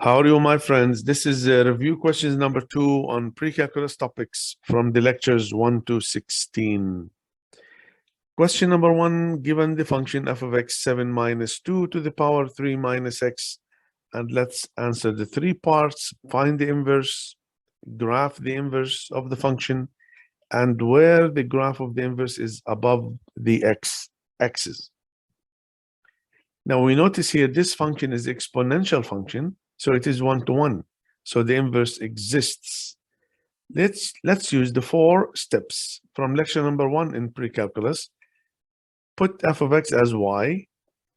How are you, my friends? This is review questions number 2 on pre-calculus topics from the lectures 1 to 16. Question number 1, given the function f of x 7 minus 2 to the power 3 minus x, and let's answer the 3 parts. Find the inverse, graph the inverse of the function, and where the graph of the inverse is above the x-axis. Now we notice here this function is exponential function, so it is 1-to-1. So the inverse exists. Let's use the 4 steps from lecture number 1 in pre-calculus. Put f of x as y,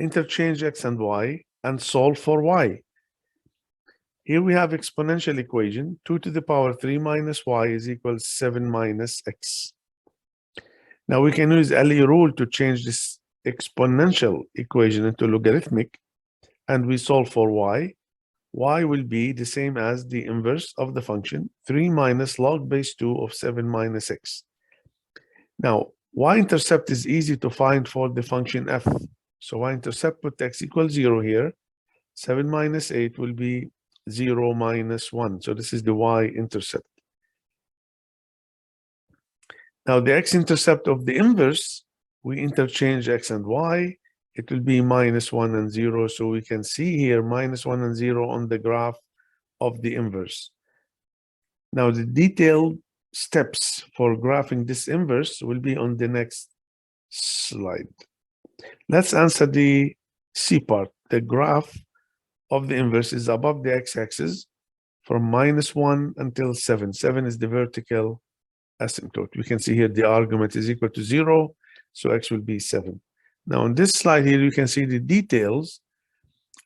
interchange x and y, and solve for y. Here we have exponential equation, 2 to the power 3 minus y is equal to 7 minus x. Now we can use LE rule to change this exponential equation into logarithmic, and we solve for y. Y will be the same as the inverse of the function, 3 minus log base 2 of 7 minus x. Now, y-intercept is easy to find for the function f. So y-intercept, put x equals 0 here. 7 minus 8 will be 0 minus 1. So this is the y-intercept. Now, the x-intercept of the inverse, we interchange x and y. It will be minus 1 and 0. So we can see here minus 1 and 0 on the graph of the inverse. Now, the detailed steps for graphing this inverse will be on the next slide. Let's answer the C part. The graph of the inverse is above the x-axis from minus 1 until 7. 7 is the vertical asymptote. We can see here the argument is equal to 0, so x will be 7. Now, on this slide here, you can see the details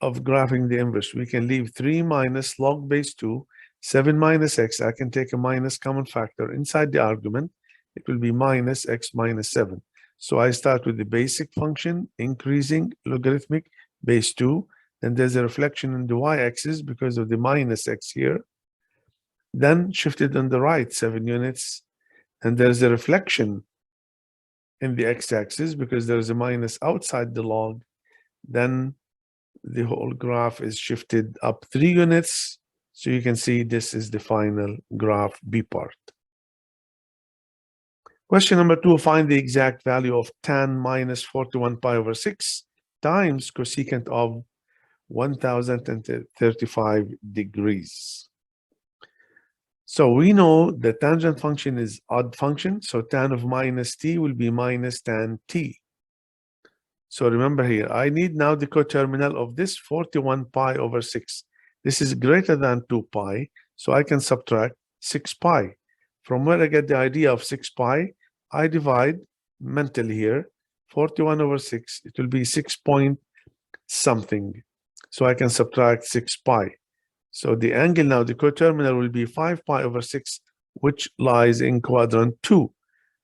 of graphing the inverse. We can leave 3 minus log base 2, 7 minus x. I can take a minus common factor inside the argument. It will be minus x minus 7. So I start with the basic function, increasing logarithmic base 2. Then there's a reflection in the y-axis because of the minus x here. Then shifted on the right 7 units. And there's a reflection in the x-axis because there's a minus outside the log. Then the whole graph is shifted up 3 units. So you can see this is the final graph B part. Question number 2, find the exact value of tan minus 41 pi over 6 times cosecant of 1035 degrees. So we know the tangent function is odd function, so tan of minus t will be minus tan t. So remember here, I need now the coterminal of this 41 pi over 6. This is greater than 2 pi, so I can subtract 6 pi. From where I get the idea of 6 pi, I divide mentally here, 41 over 6, it will be 6 point something. So I can subtract 6 pi. So the angle now, the coterminal will be 5 pi over 6, which lies in quadrant 2.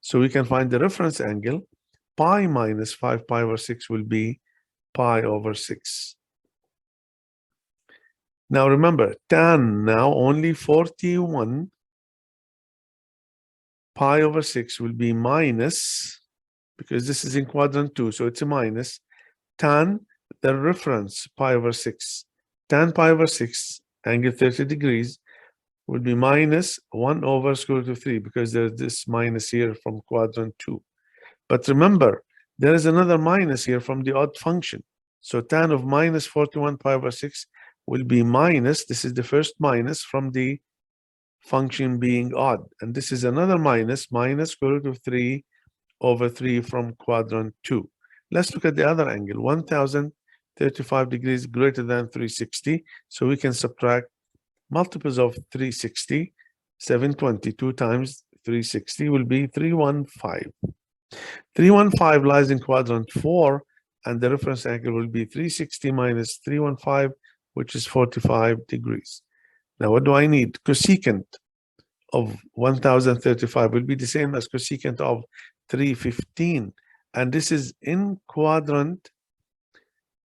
So we can find the reference angle. Pi minus 5 pi over 6 will be pi over 6. Now remember, tan now only 41 pi over 6 will be minus, because this is in quadrant 2, so it's a minus, tan, the reference, pi over 6. Tan pi over 6, angle 30 degrees, will be minus 1 over square root of 3, because there's this minus here from quadrant 2. But remember, there is another minus here from the odd function. So tan of minus 41 pi over 6 will be minus, this is the first minus from the function being odd. And this is another minus, minus square root of 3 over 3 from quadrant 2. Let's look at the other angle, 1035 degrees greater than 360. So we can subtract multiples of 360, 720, 2 times 360 will be 315. 315 lies in quadrant 4, and the reference angle will be 360 minus 315, which is 45 degrees. Now, what do I need? Cosecant of 1035 will be the same as cosecant of 315. And this is in quadrant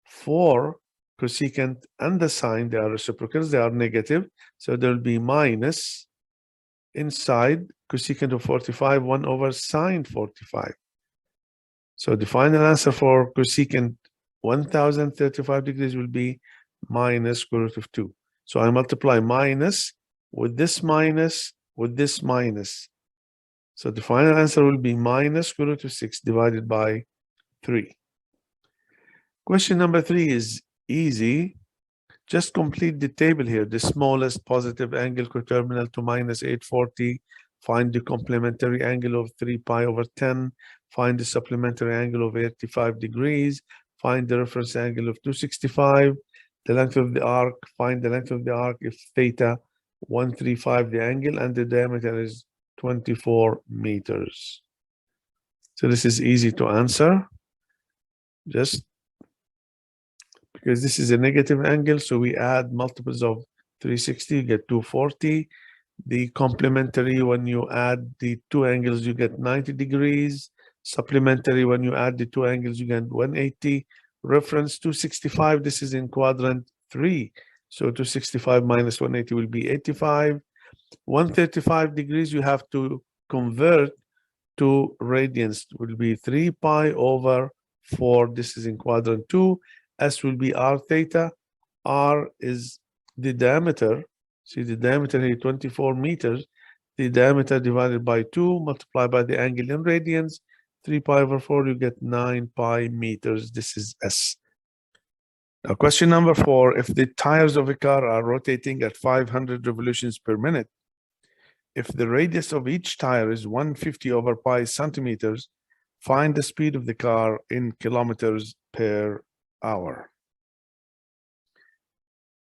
4, cosecant and the sine, they are reciprocals, they are negative. So there will be minus inside cosecant of 45, 1 over sine 45. So the final answer for cosecant 1035 degrees will be minus square root of 2. So I multiply minus with this minus with this minus. So the final answer will be minus square root of 6 divided by 3. Question number 3 is easy. Just complete the table here. The smallest positive angle coterminal to minus 840. Find the complementary angle of 3 pi over 10. Find the supplementary angle of 85 degrees. Find the reference angle of 265. The length of the arc. Find the length of the arc if theta 135 the angle and the diameter is 24 meters. So this is easy to answer. Just because this is a negative angle, so we add multiples of 360, you get 240. The complementary, when you add the two angles, you get 90 degrees. Supplementary, when you add the two angles, you get 180. Reference 265, this is in quadrant 3. So 265 minus 180 will be 85. 135 degrees, you have to convert to radians. It will be 3 pi over 4. This is in quadrant 2. S will be r theta. R is the diameter. See the diameter here, 24 meters. The diameter divided by 2 multiplied by the angle in radians. 3 pi over 4, you get 9 pi meters. This is S. Now, question number 4. If the tires of a car are rotating at 500 revolutions per minute, if the radius of each tire is 150 over pi centimeters, find the speed of the car in kilometers per hour.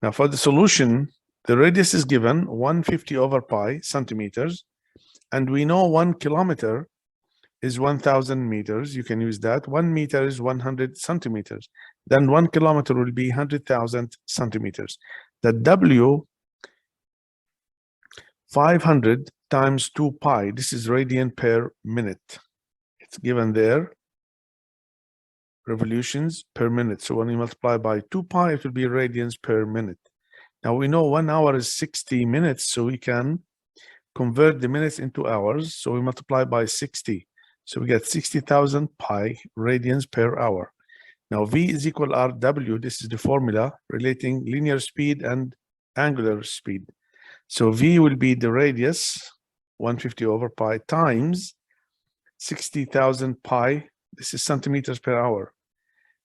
Now, for the solution, the radius is given 150 over pi centimeters, and we know 1 kilometer is 1,000 meters. You can use that. 1 meter is 100 centimeters. Then 1 kilometer will be 100,000 centimeters. The W, 500 times 2 pi. This is radian per minute. It's given there. Revolutions per minute. So when you multiply by 2 pi, it will be radians per minute. Now we know 1 hour is 60 minutes, so we can convert the minutes into hours. So we multiply by 60. So we get 60,000 pi radians per hour. Now V is equal RW. This is the formula relating linear speed and angular speed. So V will be the radius, 150 over pi, times 60,000 pi. This is centimeters per hour.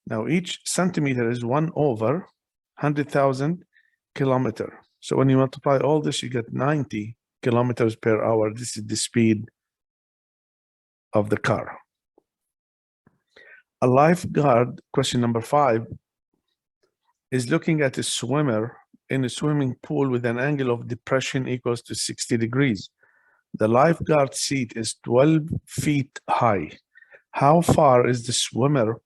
Now each centimeter is 1 over 100,000 kilometer. So when you multiply all this, you get 90 kilometers per hour. This is the speed of the car. A lifeguard, question number 5, is looking at a swimmer in a swimming pool with an angle of depression equals to 60 degrees. The lifeguard seat is 12 feet high. How far is the swimmer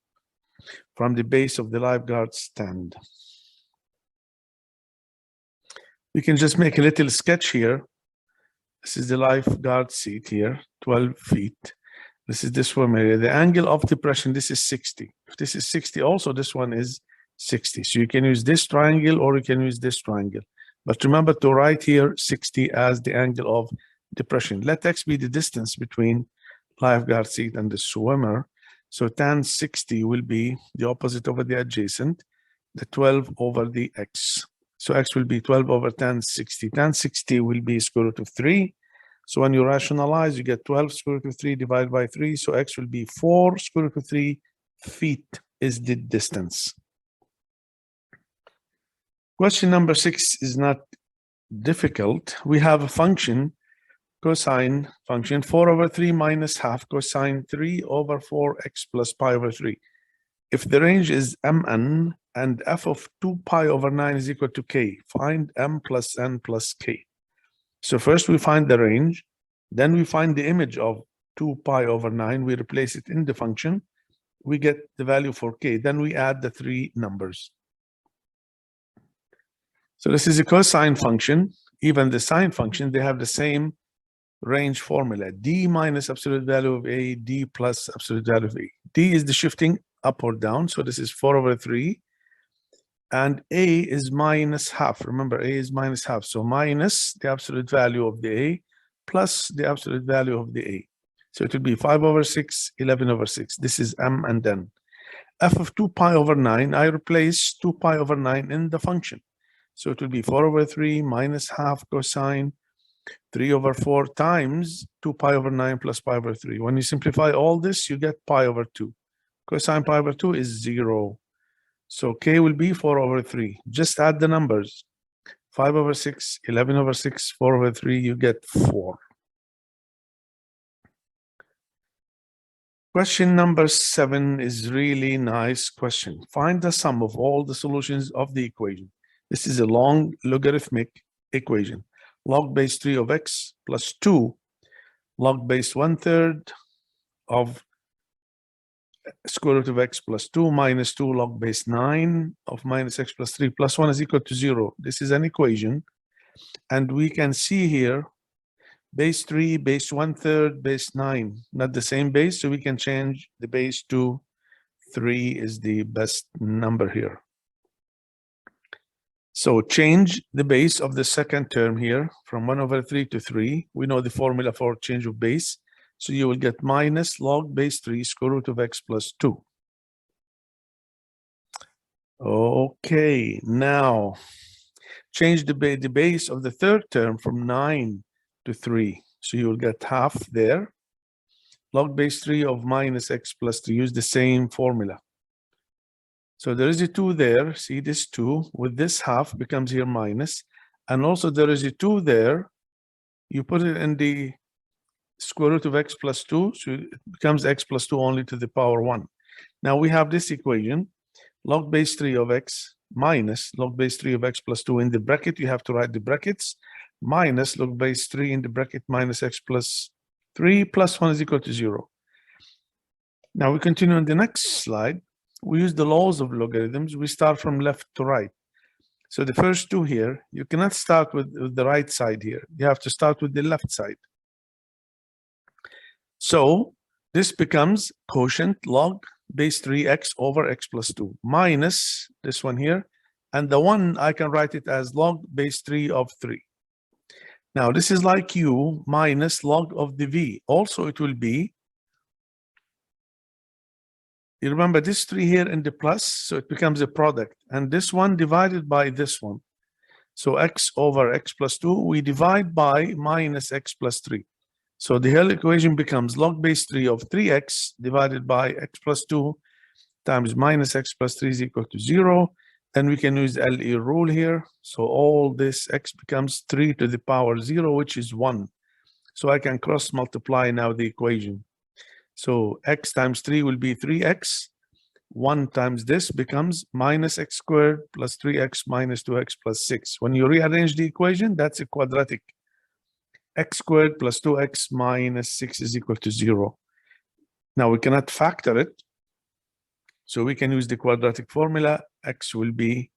from the base of the lifeguard stand? We can just make a little sketch here. This is the lifeguard seat here, 12 feet. This is the swim area. The angle of depression, this is 60. If this is 60, also this one is 60. So you can use this triangle or you can use this triangle. But remember to write here 60 as the angle of depression. Let x be the distance between lifeguard seat and the swimmer. So tan 60 will be the opposite over the adjacent, the 12 over the x. So x will be 12 over tan 60. Tan 60 will be square root of 3. So when you rationalize, you get 12 square root of 3 divided by 3. So x will be 4 square root of 3 feet is the distance. Question number 6 is not difficult. We have a function, cosine function, 4 over 3 minus half cosine 3 over 4x plus pi over 3. If the range is mn and f of 2 pi over 9 is equal to k, find m plus n plus k. So first we find the range, then we find the image of 2 pi over 9, we replace it in the function, we get the value for k, then we add the 3 numbers. So this is a cosine function. Even the sine function, they have the same range formula, d minus absolute value of a, d plus absolute value of a. D is the shifting up or down, so this is 4 over 3. And a is minus half. Remember, a is minus half. So minus the absolute value of the a plus the absolute value of the a. So it will be 5 over 6, 11 over 6. This is m and n. F of 2 pi over 9, I replace 2 pi over 9 in the function. So it will be 4 over 3 minus half cosine 3 over 4 times 2 pi over 9 plus pi over 3. When you simplify all this, you get pi over 2. Cosine pi over 2 is 0. So k will be 4 over 3. Just add the numbers. 5 over 6, 11 over 6, 4 over 3, you get 4. Question number 7 is really nice question. Find the sum of all the solutions of the equation. This is a long logarithmic equation. Log base 3 of x plus 2 log base 1/3 of square root of x plus 2 minus 2 log base 9 of minus x plus 3 plus 1 is equal to 0. This is an equation. And we can see here base 3, base 1/3, base 9, not the same base, so we can change the base to 3 is the best number here. So change the base of the second term here from 1 over 3 to 3. We know the formula for change of base. So you will get minus log base 3 square root of x plus 2. Okay, now change the base of the third term from 9 to 3. So you will get half there. Log base 3 of minus x plus 3. Use the same formula. So there is a 2 there. See this 2 with this half becomes here minus. And also there is a 2 there. You put it in the square root of x plus 2. So it becomes x plus 2 only to the power 1. Now we have this equation. Log base 3 of x minus log base 3 of x plus 2 in the bracket. You have to write the brackets. Minus log base 3 in the bracket minus x plus 3 plus 1 is equal to 0. Now we continue on the next slide. We use the laws of logarithms. We start from left to right. So the first two here, you cannot start with the right side here. You have to start with the left side. So this becomes quotient log base 3x over x plus 2 minus this one here. And the one, I can write it as log base 3 of 3. Now this is like u minus log of the v. Also it will be, you remember this 3 here in the plus, so it becomes a product. And this one divided by this one. So x over x plus 2, we divide by minus x plus 3. So the whole equation becomes log base 3 of 3x divided by x plus 2 times minus x plus 3 is equal to 0. Then we can use the LE rule here. So all this x becomes 3 to the power 0, which is 1. So I can cross multiply now the equation. So x times 3 will be 3x. 1 times this becomes minus x squared plus 3x minus 2x plus 6. When you rearrange the equation, that's a quadratic. X squared plus 2x minus 6 is equal to 0. Now we cannot factor it. So we can use the quadratic formula. X will be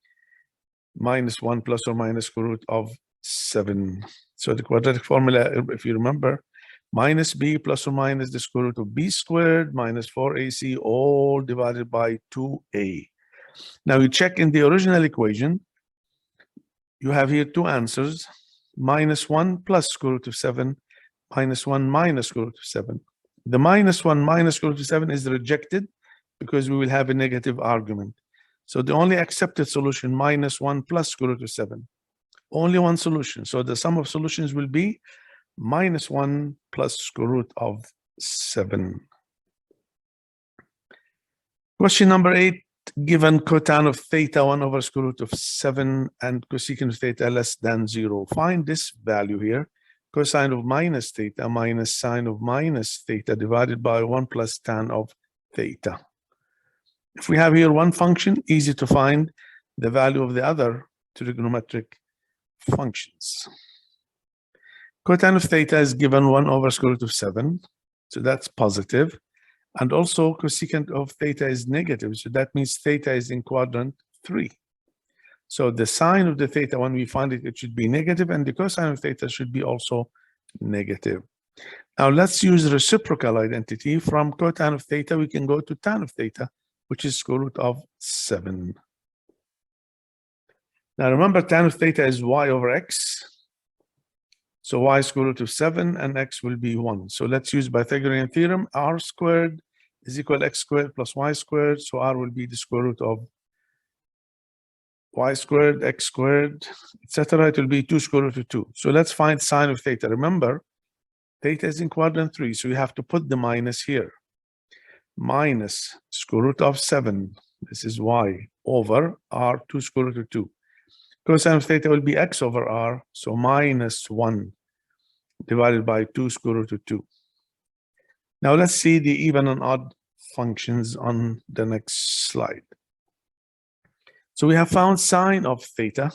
minus 1 plus or minus square root of 7. So the quadratic formula, if you remember, minus b plus or minus the square root of b squared minus 4ac all divided by 2a. Now you check in the original equation. You have here two answers. Minus 1 plus square root of 7, minus 1 minus square root of 7. The minus 1 minus square root of 7 is rejected because we will have a negative argument. So the only accepted solution, minus 1 plus square root of 7. Only one solution. So the sum of solutions will be minus 1 plus square root of 7. Question number 8. Given cotan of theta 1 over square root of 7 and cosecant of theta less than 0. Find this value here. Cosine of minus theta minus sine of minus theta divided by 1 plus tan of theta. If we have here one function, easy to find the value of the other trigonometric functions. Cotan of theta is given 1 over square root of 7. So that's positive. And also cosecant of theta is negative. So that means theta is in quadrant 3. So the sine of the theta, when we find it, it should be negative, and the cosine of theta should be also negative. Now let's use reciprocal identity. From cotan of theta, we can go to tan of theta, which is square root of 7. Now remember, tan of theta is y over x. So y square root of 7 and x will be 1. So let's use Pythagorean theorem. R squared is equal to x squared plus y squared. So r will be the square root of y squared, x squared, etc. It will be 2 square root of 2. So let's find sine of theta. Remember, theta is in quadrant 3, so you have to put the minus here. Minus square root of 7, this is y, over r 2 square root of 2. Cosine of theta will be x over r, so minus 1 divided by 2 square root of 2. Now let's see the even and odd functions on the next slide. So we have found sine of theta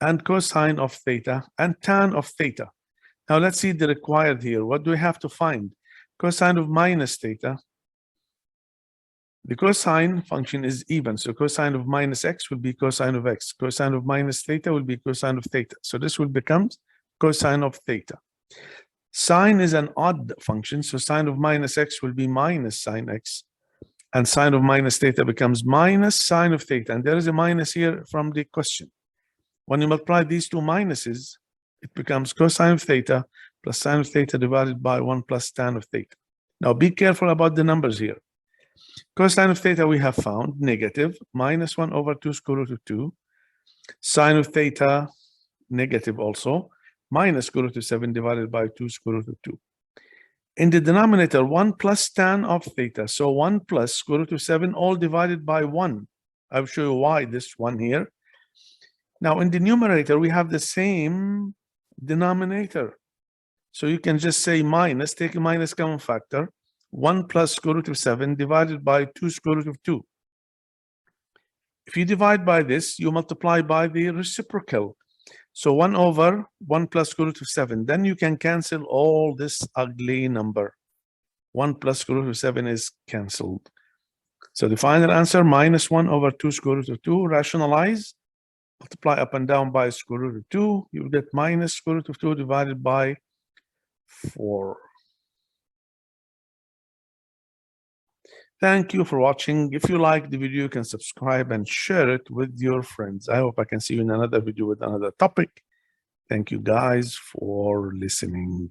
and cosine of theta and tan of theta. Now let's see the required here. What do we have to find? Cosine of minus theta. The cosine function is even, so cosine of minus x will be cosine of x. Cosine of minus theta will be cosine of theta. So this will become cosine of theta. Sine is an odd function, so sine of minus x will be minus sine x. And sine of minus theta becomes minus sine of theta. And there is a minus here from the question. When you multiply these two minuses, it becomes cosine of theta plus sine of theta divided by 1 plus tan of theta. Now be careful about the numbers here. Cosine of theta we have found negative, minus 1 over 2 square root of 2. Sine of theta, negative also, minus square root of 7 divided by 2 square root of 2. In the denominator, 1 plus tan of theta. So 1 plus square root of 7, all divided by 1. I'll show you why this one here. Now in the numerator, we have the same denominator. So you can just say minus, take a minus common factor, 1 plus square root of 7 divided by 2 square root of 2. If you divide by this, you multiply by the reciprocal. So 1 over 1 plus square root of 7. Then you can cancel all this ugly number. 1 plus square root of 7 is canceled. So the final answer, minus 1 over 2 square root of 2. Rationalize, multiply up and down by square root of 2. You will get minus square root of 2 divided by 4. Thank you for watching. If you like the video, you can subscribe and share it with your friends. I hope I can see you in another video with another topic. Thank you guys for listening.